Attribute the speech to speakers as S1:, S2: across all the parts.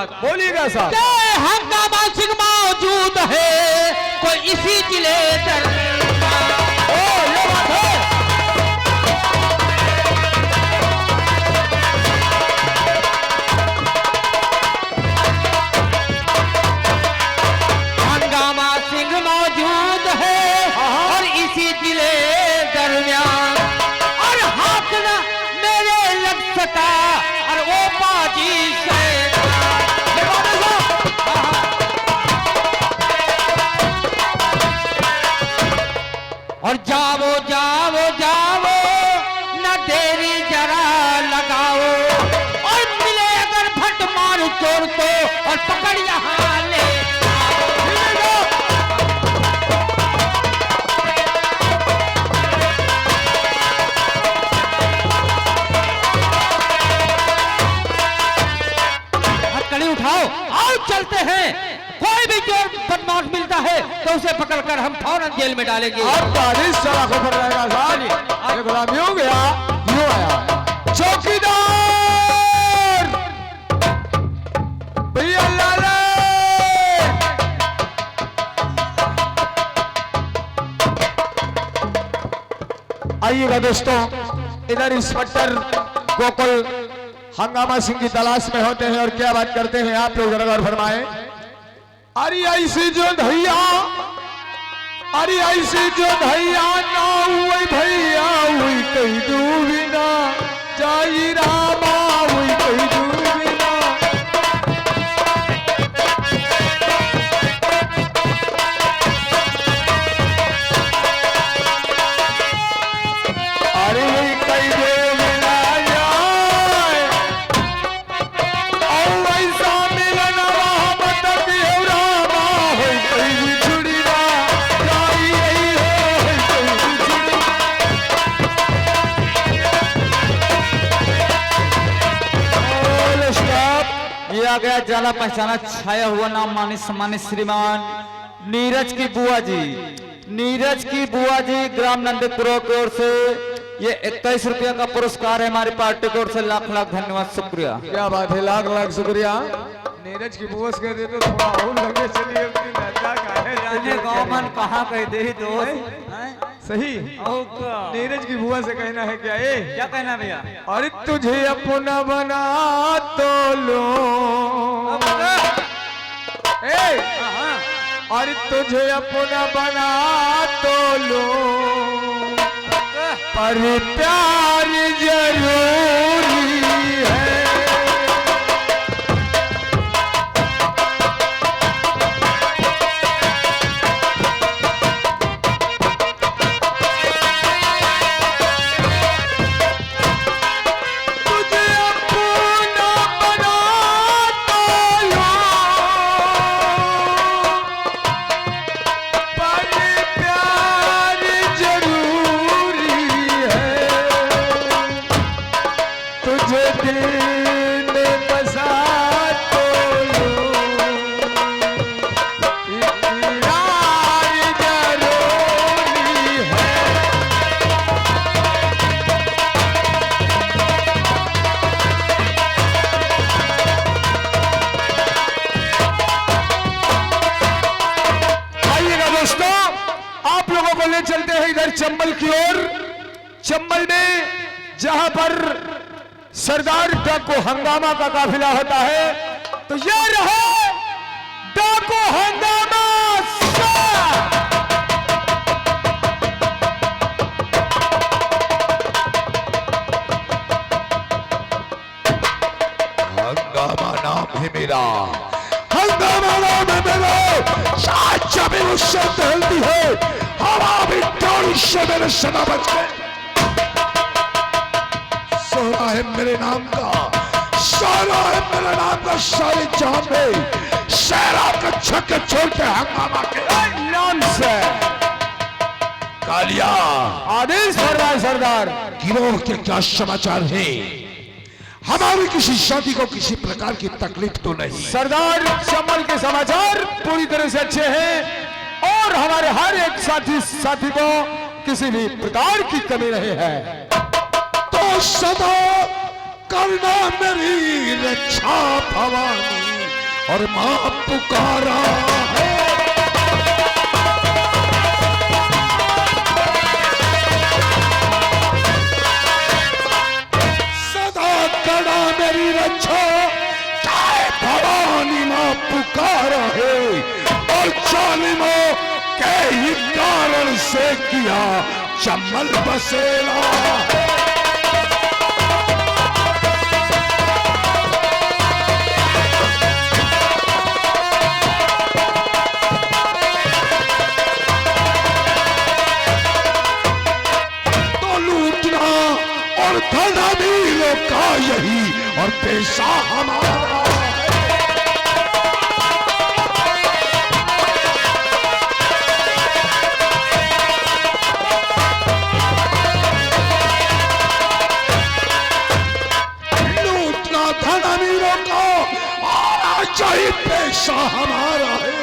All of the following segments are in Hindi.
S1: बात बोलिएगा साहब।
S2: हंगामा सिंह मौजूद है कोई इसी जिले
S1: ये बात है।
S2: हंगामा सिंह मौजूद है और इसी जिले दरमियान और हाथ न मेरे लग सका और वो बाजी से और जाओ जाओ जाओ न देरी जरा लगाओ और मिले अगर फट मार चोर को और पकड़ यहाँ ले हथकड़ी उठाओ आओ चलते हैं। कोई भी चोर बदमाश मिलता है तो उसे पकड़कर हम फौरन जेल में डालेंगे।
S1: अब बारिश सड़कों पर रहेगा साहब। ये गुलाम यूं गया यूं आया। चौकीदार भैया लाला आइएगा दोस्तों। इधर इंस्पेक्टर गोकुल हंगामा सिंह की तलाश में होते हैं और क्या बात करते हैं आप लोग जरा गौर फरमाएं। अरे ऐसी जो धैया, अरे ऐसी जो धैया ना हुई भैया हुई कहीं डूबी ना जाई रामा हुई कहीं डूबी ना। अरे कहीं डूबी ना जाए और वैसा मिलन मोहब्बत की रामा हुई कहीं छुड़ी ना जाई रही है कहीं छुड़ी।
S3: ये आ गया जाना पहचाना छाया हुआ नाम मानी सम्मानित श्रीमान नीरज की बुआ जी, नीरज की बुआ जी ग्राम नंदीपुर की ओर से ये 21 रुपया का पुरस्कार है हमारी पार्टी की ओर से। लाख लाख धन्यवाद, शुक्रिया।
S1: क्या बात है, लाख लाख शुक्रिया। नीरज की बुआ कहते तो थोड़ा और लगे चलिए अपनी लज्जा का है
S3: गाँव मन कहाँ कह दे
S1: सही। नीरज की बुआ से कहना है क्या ये,
S3: क्या कहना भैया?
S1: अरे तुझे अपना बना तो लो, अरे तुझे अपना बना तो लो पर प्यार जरूरी है। चलते हैं इधर चंबल की ओर। चंबल में जहां पर सरदार डाकू हंगामा का काफिला होता है, तो यह रहा डाकू हंगामा। हंगामा नाम है मेरा, हंगामा नाम है मेरा। शायद जब उससे टहलती है हवा भी डोरी से मेरे सदा बच गए। सोना है मेरे नाम का, सोना है मेरे नाम का। सारी जहां में शहरा के छक्के छोड़ते हंगामा के नाम से। कालिया आदेश फरमाए सरदार। गिरोह के क्या समाचार है? हमारी किसी साथी को किसी प्रकार की तकलीफ तो नहीं? सरदार चंबल के समाचार पूरी तरह से अच्छे हैं और हमारे हर एक साथी को किसी भी प्रकार की कमी नहीं है। तो सदा करना मेरी रक्षा भवानी, और मां पुकारा है। सदा कड़ा मेरी रक्षा, चाहे भवानी मां पुकारा है। और जालिमों के ही कारण से किया चमल बसेरा है। और धनावीरों का यही और पेशा हमारा है। लूटना धनावीरों को और यही पेशा हमारा है।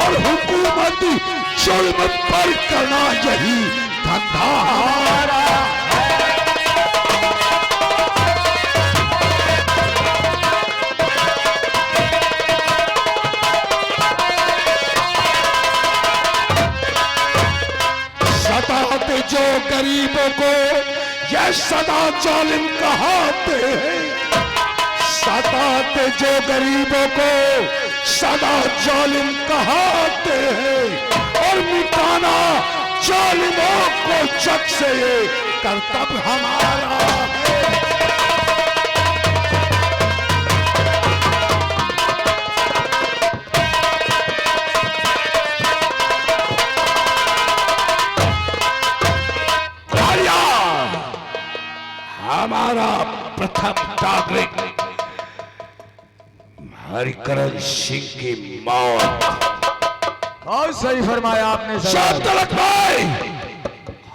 S1: और हुकूमत जुल्म पर करना यही धंधा हमारा है। जो गरीबों को यह सदा जालिम कहाते हैं। सताते जो गरीबों को सदा जालिम कहाते हैं। और मिटाना जालिमों को जग से ये कर्तव्य हमारा है। हमारा प्रथम नागरिक हरिकरण सिंह की मौत।
S3: बहुत सही फरमाया आपने
S1: तलक भाई,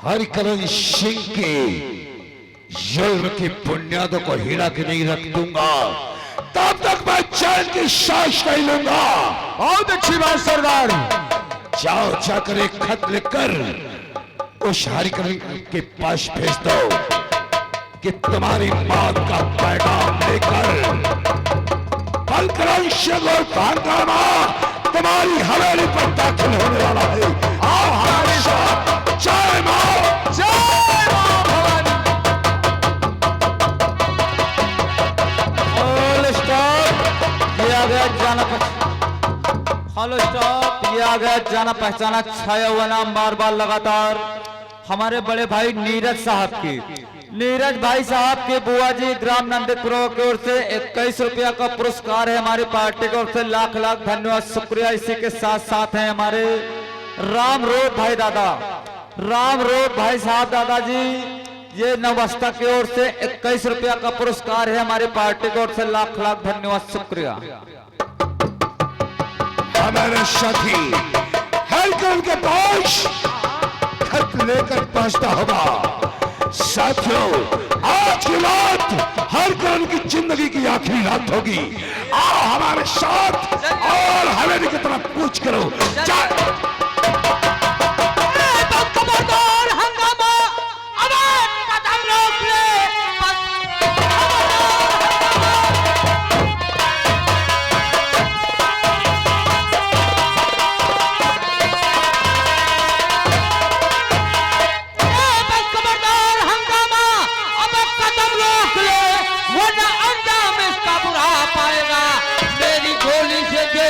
S1: हरिकरण सिंह के जुल्म की बुनियादों को हिला के नहीं रख दूंगा तब तक मैं चैन की सांस नहीं लूंगा।
S3: बहुत अच्छी बात सरदार।
S1: जाओ जाकर एक खत लिखकर उस हरिकरण के पास भेज दो कि तुम्हारी बात का पैगाम लेकर हरिकरण सिंह और भांगामा तुम्हारी हवेली पर दाखिल होने वाला है। आओ हमारे साथ। जय मां,
S3: जय मां भवानी।
S2: ऑल स्टॉप, ये आ गया जाना हेलो स्टॉप, ये आ गया जाना पहचाना छाया हुआ नाम बार बार लगातार हमारे बड़े भाई नीरज साहब की। नीरज भाई साहब के बुआ जी ग्राम नंदीपुरा की ओर से 21 रुपया का पुरस्कार है। हमारी पार्टी की ओर से लाख लाख धन्यवाद, शुक्रिया। इसी के साथ साथ हैं हमारे राम रोड भाई दादा, राम रोड भाई साहब दादाजी, ये नवस्था की ओर से 21 रुपया का पुरस्कार है। हमारी पार्टी की ओर से लाख लाख धन्यवाद, शुक्रिया।
S1: हमारे साथी हरिकरण के पास खत लेकर पहुंचता होगा। साथियों, आज की रात हरिकरण की जिंदगी की आखिरी रात होगी। आओ हमारे साथ और हवेली की तरफ कूच करो।
S2: खबरदार हंगामा, अबे कदम रोक ले।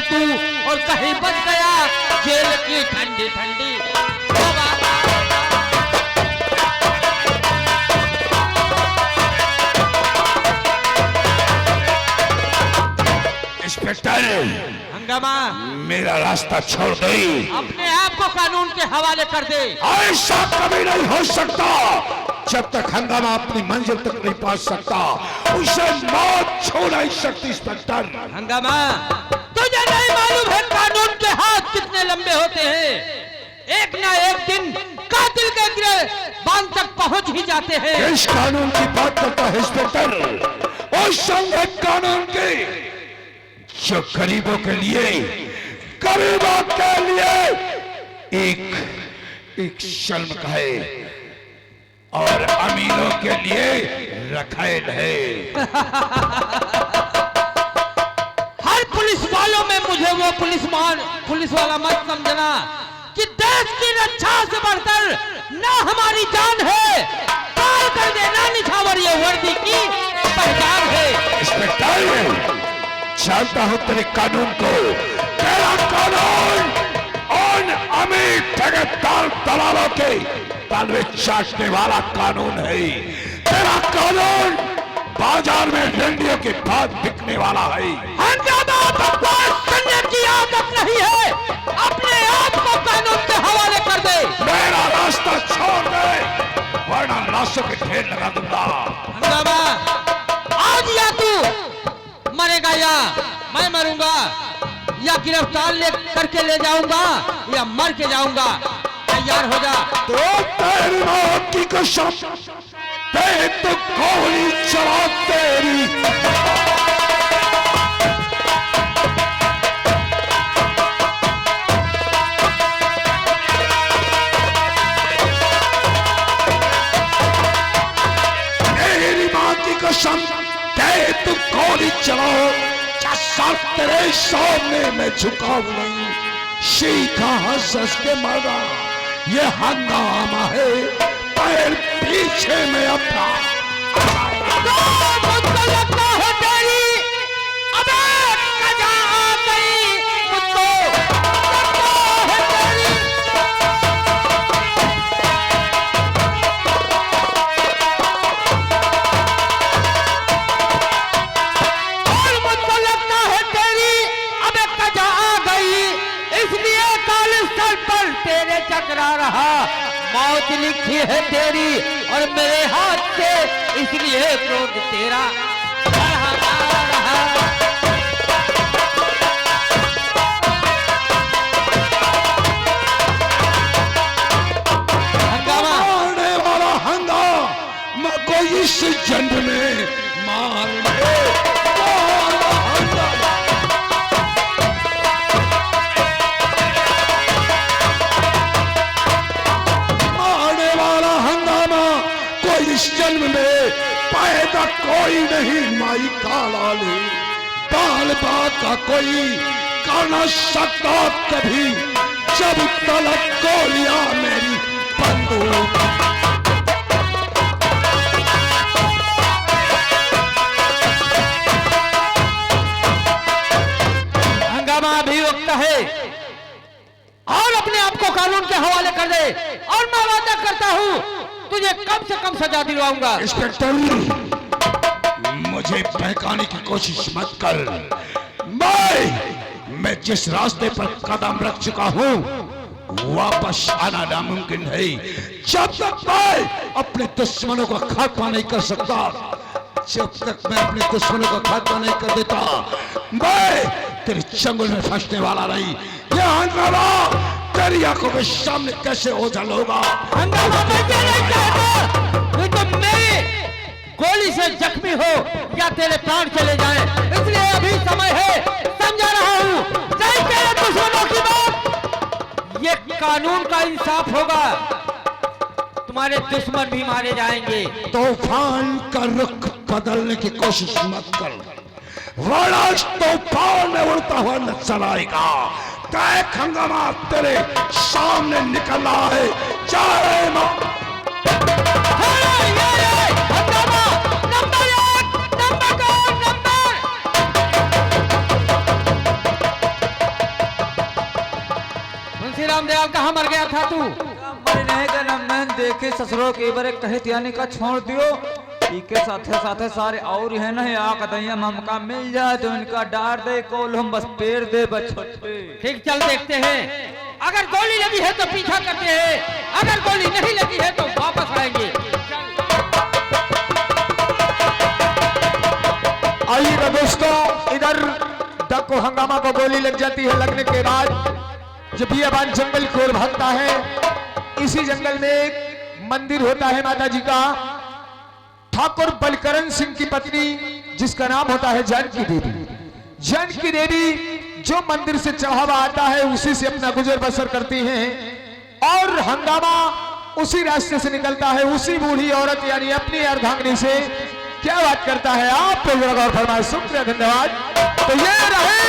S2: तू और कहीं बच गया जेल की ठंडी ठंडी
S1: इंस्पेक्टर,
S2: हंगामा,
S1: मेरा रास्ता छोड़ गई।
S2: अपने आप को कानून के हवाले कर दे।
S1: ऐसा कभी नहीं हो सकता। जब तक हंगामा अपनी मंजिल तक नहीं पहुंच सकता उसे मौत छू नहीं सकती। इंस्पेक्टर
S2: हंगामा, तुझे नहीं मालूम है कानून के हाथ कितने लंबे होते हैं। एक ना एक दिन कातिल के गिरबान तक पहुंच ही जाते हैं।
S1: इस कानून की बात करता है इंस्पेक्टर, उस संगत कानून की जो गरीबों के लिए एक शर्म का है और अमीरों के लिए रखैल है।
S2: हर पुलिस वालों में मुझे वो पुलिस वाला मत समझना कि देश की रक्षा से बढ़कर ना हमारी जान है। काल कर देना निछावर ये वर्दी की पहचान है।
S1: इंस्पेक्टर, जानता हूं तेरे कानून को। तेरा कानून उन अमीर ठेकेदार दलालों के तालवे चाटने वाला कानून है। तेरा कानून बाजार में डंडियों के बाद बिकने वाला है।
S2: करने की आदत नहीं है। अपने आप को कानून के हवाले कर दे।
S1: मेरा रास्ता छोड़ दे, वरना लाशों के ढेर लगा दूंगा।
S2: हंगामा, आज या तू मरेगा या मैं मरूंगा, या गिरफ्तार करके ले जाऊंगा या मर के जाऊंगा। तैयार हो जा।
S1: तो तेरी मौत की कसम, ते तो गोली चला तेरी। कसम, ते तू गोली चलाओ, सर तेरे सामने मैं झुकाऊ नहीं। सीधा हंस के मरना ये हंगामा है। पैर पीछे में अपना
S2: मुझको लगता है तेरी अबे कजा आ गई। मुझको लगता है तेरी टकरा रहा। मौत लिखी है तेरी और मेरे हाथ से, इसलिए क्रोध तेरा बढ़ा रहा। हंगामा,
S1: मारने वाला हंगामा कोई इस जंग में मारने इस जन्म में पैदा कोई नहीं। माई का लाली बाल बात का कोई कर न सकता कभी, जब तलक गोलियां मेरी बंदूक।
S2: हंगामा भी वक्त है और अपने आप को कानून के हवाले कर दे, और मैं वादा करता हूं तुझे कम से कम सजा दिलवाऊंगा।
S1: इंस्पेक्टर, मुझे बहकाने की कोशिश मत कर। मैं जिस रास्ते पर कदम रख चुका हूं वापस आना नामुमकिन है। जब तक मैं अपने दुश्मनों का खात्मा नहीं कर सकता, जब तक मैं अपने दुश्मनों का खात्मा नहीं कर देता, मैं तेरे चंगुल में फंसने वाला नहीं। ये हंगामा तेरी आंखों के सामने कैसे ओझल होगा?
S2: हंगामा मैं नहीं चाहता कि तुम मेरी गोली से जख्मी हो या तेरे प्राण चले जाएं। इसलिए अभी समय है, समझा रहा हूं। नहीं तेरे दुश्मनों की बात, ये कानून का इंसाफ होगा। तुम्हारे दुश्मन भी मारे जाएंगे।
S1: तूफान का रुख बदलने की कोशिश मत कर, वरना तूफान में उड़ता हुआ नजर आएगा। देख हंगामा तेरे सामने निकल रहा है। चाहे
S2: मुंशी रामदयाल कहाँ मर गया था तू?
S3: मैं देखे ससुरों के बारे कहे त्यानी का छोड़ दियो। के साथे साथे सारे और है ना कदैया ममका मिल जाए तो इनका डार दे कोल हम बस पेड़ दे बछोटे।
S2: ठीक, चल देखते हैं। अगर गोली लगी है तो पीछा करते हैं, अगर गोली नहीं लगी है तो वापस आएंगे।
S1: आइएगा दोस्तों, इधर डको हंगामा को गोली लग जाती है। लगने के बाद जब बियाबान जंगल की ओर भागता है, इसी जंगल में एक मंदिर होता है माता जी का। ठाकुर बलकरण सिंह की पत्नी, जिसका नाम होता है जानकी देवी। जानकी देवी जो मंदिर से चढ़ावा आता है उसी से अपना गुजर बसर करती हैं, और हंगामा उसी रास्ते से निकलता है। उसी बूढ़ी औरत यानी अपनी अर्धांगिनी से क्या बात करता है, आप लोग गौर फरमाए। शुक्रिया, धन्यवाद। तो ये रहे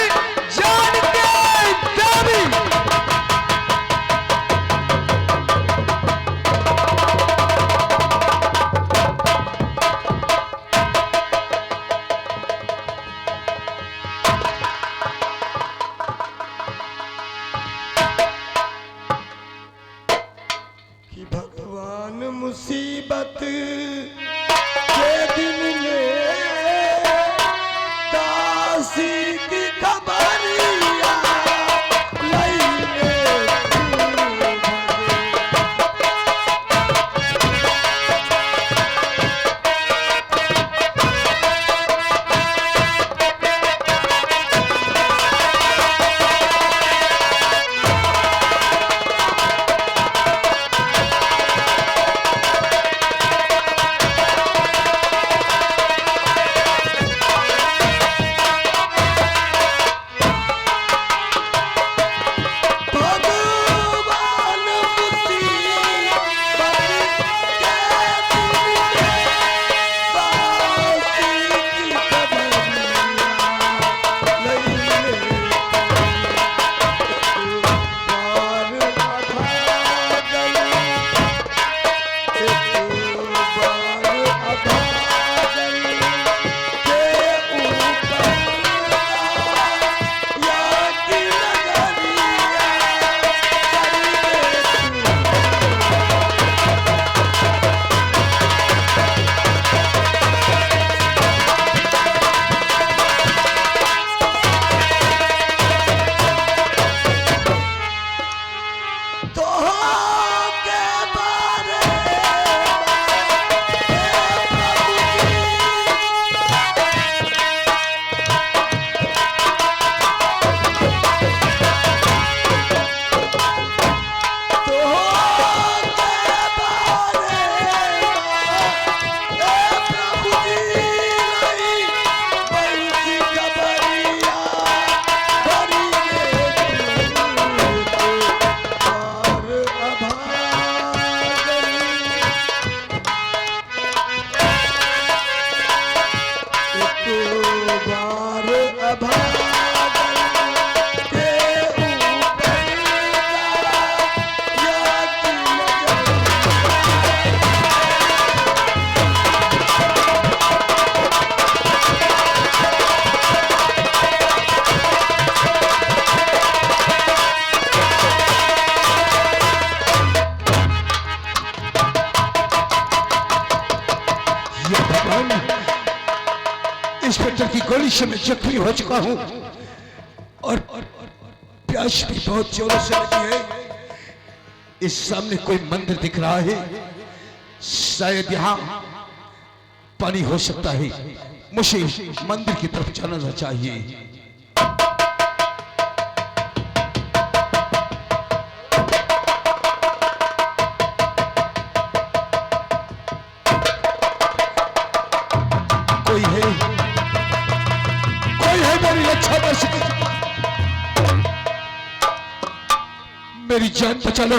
S1: गोली से मैं जख्मी हो चुका हूं और प्यास भी बहुत जोरों से लगी है। इस सामने कोई मंदिर दिख रहा है, शायद यहां पानी हो सकता है। मुझे मंदिर की तरफ जाना चाहिए। कोई है मेरी रक्षा कर सके, मेरी जान बचा लो।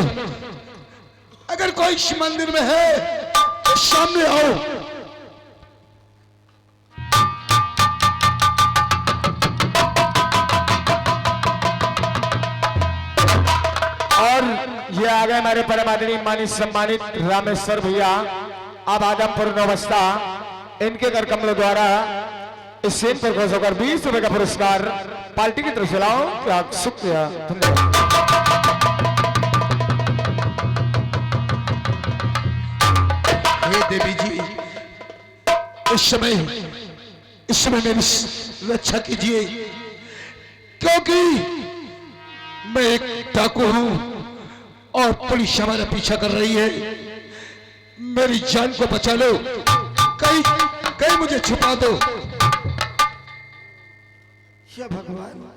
S1: अगर कोई इस मंदिर में है तो सामने आओ। और ये आ गए हमारे परम आदरणीय माननीय सम्मानित रामेश्वर भैया अब आदमपुर नौबस्ता। इनके कर कमलों द्वारा इस सीन पर खुश होकर 20 रुपए का पुरस्कार पार्टी की तरफ से लाओ। क्या शुक्रिया, धन्यवाद। हे देवी जी, इस समय मेरी रक्षा कीजिए, क्योंकि मैं एक डाकू हूं और पुलिस हमारा पीछा कर रही है। मेरी जान को बचा लो, कहीं मुझे छुपा दो।
S4: या भगवान,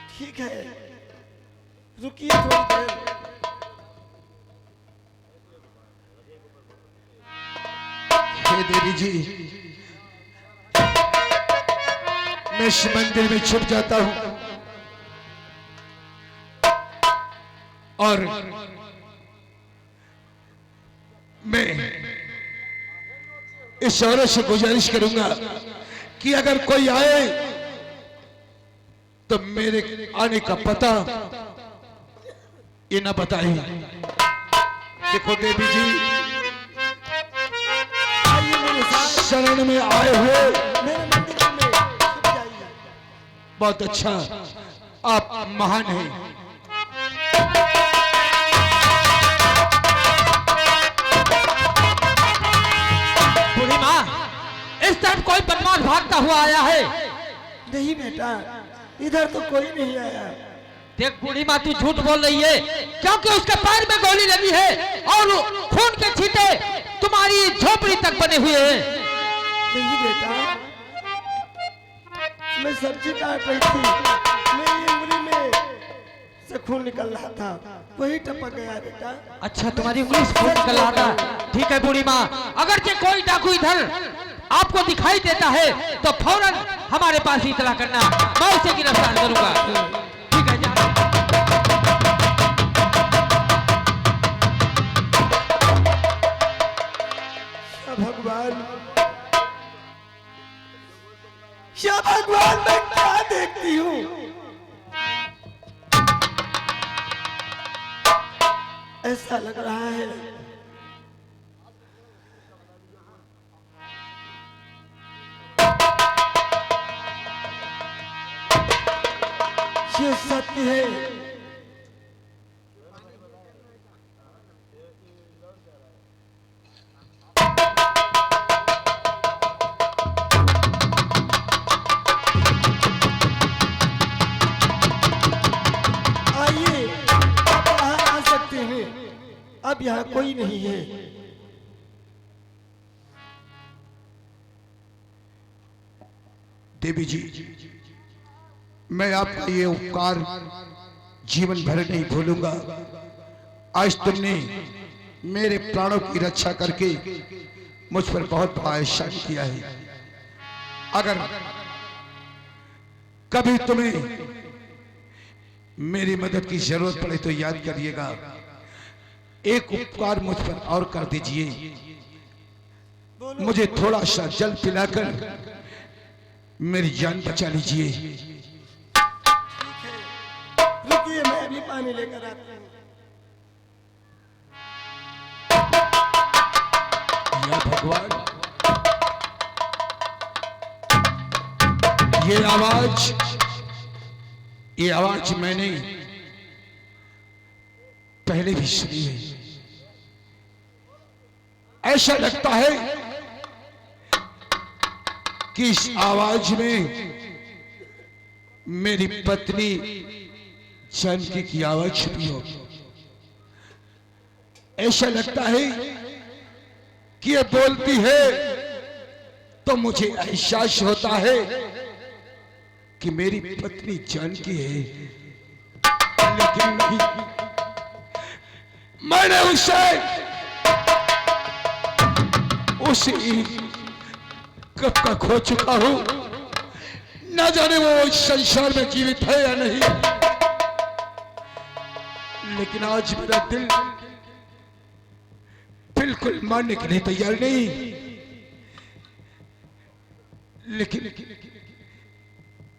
S4: ठीक है, रुकिए थोड़ी देर।
S1: हे देवी जी, मैं इस मंदिर में छुप जाता हूं और मैं इस औरत से गुजारिश करूंगा कि अगर कोई आए तो मेरे आने का पता ये ना बताए। देखो देवी जी, शरण में आए हुए
S4: मेरे मंदिर में छुप जाइए।
S1: बहुत अच्छा, आप महान हैं।
S2: इस तरफ कोई बदमाश भागता हुआ आया है।
S4: नहीं बेटा, इधर तो कोई नहीं आया।
S2: देख बूढ़ी माँ, तू झूठ बोल रही है, क्योंकि उसके पैर में गोली लगी है और खून के छींटे तुम्हारी झोपड़ी तक बने हुए हैं।
S4: नहीं बेटा, मैं सब्जी काट रही थी, मेरी उंगली में से खून निकल रहा था, वही टपक गया बेटा।
S2: अच्छा, तुम्हारी उंगली से खून निकल रहा था। ठीक है बूढ़ी माँ, अगर जे कोई डाकू इधर आपको दिखाई देता है तो फौरन हमारे पास ही इतला करना, मैं उसे गिरफ्तार करूंगा। ठीक है, जा।
S4: भगवान, या भगवान, मैं क्या देखती हूँ? ऐसा लग रहा है ये सत्य है। आइए, आप यहाँ आ सकते हैं, अब यहाँ कोई नहीं है।
S1: देवी जी, मैं आपका ये उपकार जीवन भर नहीं भूलूंगा। आज तुमने मेरे प्राणों की रक्षा करके मुझ पर बहुत बड़ा एहसान किया है। अगर कभी तुम्हें मेरी मदद की जरूरत पड़े तो याद करिएगा। एक उपकार मुझ पर और कर दीजिए, मुझे थोड़ा सा जल पिलाकर मेरी जान बचा लीजिए।
S4: रुकिए, मैं अभी पानी लेकर आता हूँ।
S1: या भगवान, ये आवाज मैंने पहले भी सुनी है। ऐसा लगता है कि इस आवाज में मेरी पत्नी जानकी की आवाज छुपी हो। ऐसा लगता है कि ये बोलती है तो मुझे एहसास होता है कि मेरी पत्नी जानकी है, लेकिन नहीं, मैंने उसे कब का खो चुका हूं। न जाने वो इस संसार में जीवित है या नहीं, लेकिन आज मेरा दिल बिल्कुल मानने के लिए तैयार नहीं। लेकिन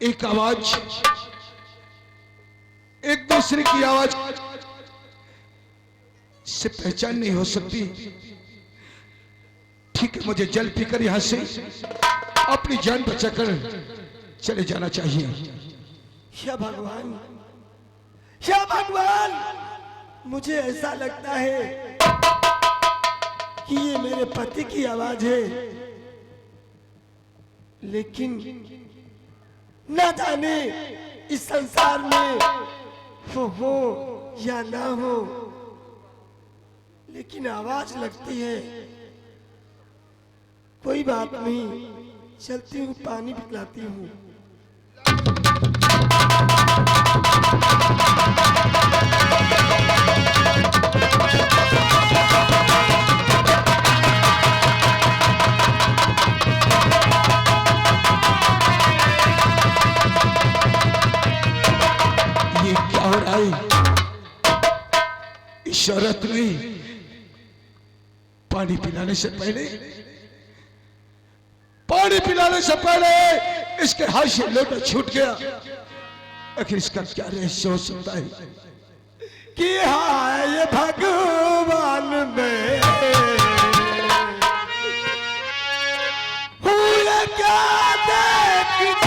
S1: एक आवाज, एक दूसरे की आवाज से पहचान नहीं हो सकती। ठीक है, मुझे जल पीकर यहां से अपनी जान बचाकर चले जाना चाहिए।
S4: या भगवान, या भगवान, मुझे ऐसा लगता है कि ये मेरे पति की आवाज है, लेकिन न जाने इस संसार में वो हो या ना हो, लेकिन आवाज लगती है। कोई बात नहीं, चलती हूँ, पानी पिलाती हूँ।
S1: ये क्या हो रहा है? इस औरत ने पानी पिलाने से पहले इसके हाथ से लोटा छूट गया। आखिर इसका क्या रहस्य हो सकता है
S4: कि हाय ये भगवान में हुए क्या देखती।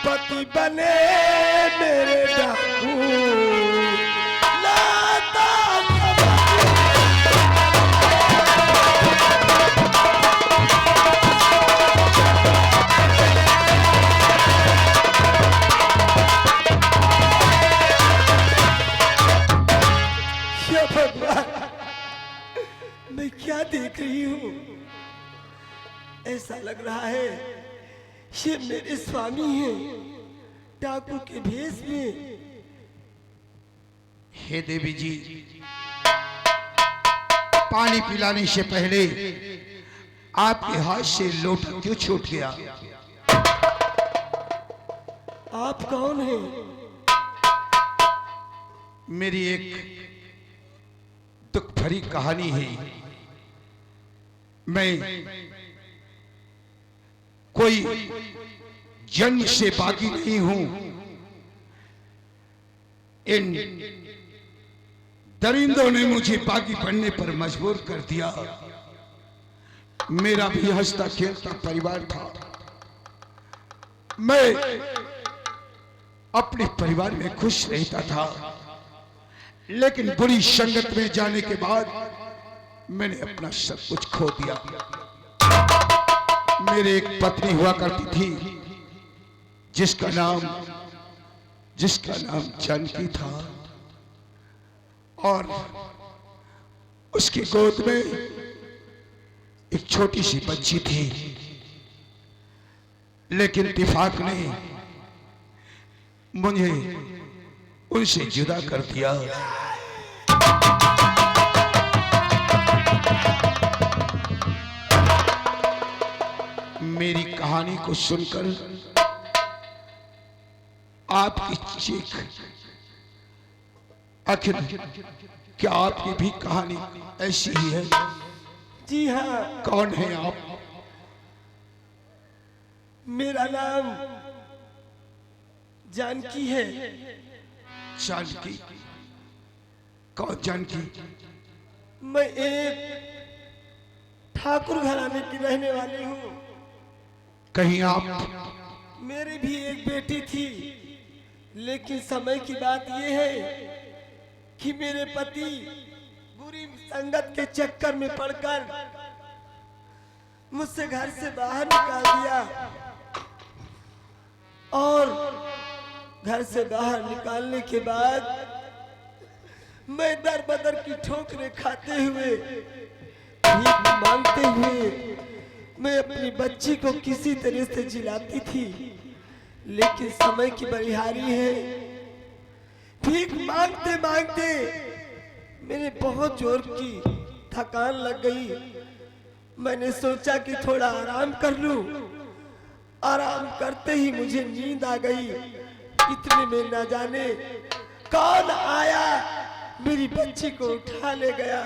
S4: पति बने मेरे डाकू लाता ये भगवान, मैं क्या देख रही हूँ? ऐसा लग रहा है ये मेरे स्वामी हैं, डाकू के भेष में।
S1: हे देवी जी, पानी पिलाने से पहले आपके हाथ से लोटा क्यों छूट गया?
S4: आप कौन हैं?
S1: मेरी एक दुख भरी कहानी है। मैं कोई जन्म से बागी नहीं हूं। इन दरिंदों ने मुझे बागी बनने पर मजबूर कर दिया। मेरा भी हंसता खेलता परिवार था। मैं अपने परिवार में खुश रहता था, लेकिन बुरी संगत में जाने के बाद मैंने अपना सब कुछ खो दिया। मेरे एक पत्नी हुआ करती थी जिसका नाम जानकी था, और उसकी गोद में एक छोटी सी बच्ची थी। लेकिन इत्तेफाक ने मुझे उनसे जुदा कर दिया। मेरी कहानी को सुनकर आपकी चीख, आखिर क्या आपकी भी कहानी ऐसी ही है?
S4: जी हाँ,
S1: कौन है आप?
S4: मेरा नाम जानकी है।
S1: जानकी? कौन जानकी?
S4: मैं एक ठाकुर घराने की रहने वाली हूँ।
S1: कहीं आप?
S4: मेरी भी एक बेटी थी, लेकिन समय की बात यह है कि मेरे पति बुरी संगत के चक्कर में पड़कर मुझसे घर से बाहर निकाल दिया, और घर से बाहर निकालने के बाद मैं दर बदर की ठोकरें खाते हुए, भीख मांगते हुए मैं अपनी बच्ची को किसी तरह से जिलाती थी। लेकिन समय की बलिहारी है, भीख मांगते मांगते मेरे बहुत जोर की थकान लग गई। मैंने सोचा कि थोड़ा आराम कर लूं। आराम करते ही मुझे नींद आ गई। इतने में न जाने कौन आया, मेरी बच्ची को उठा ले गया।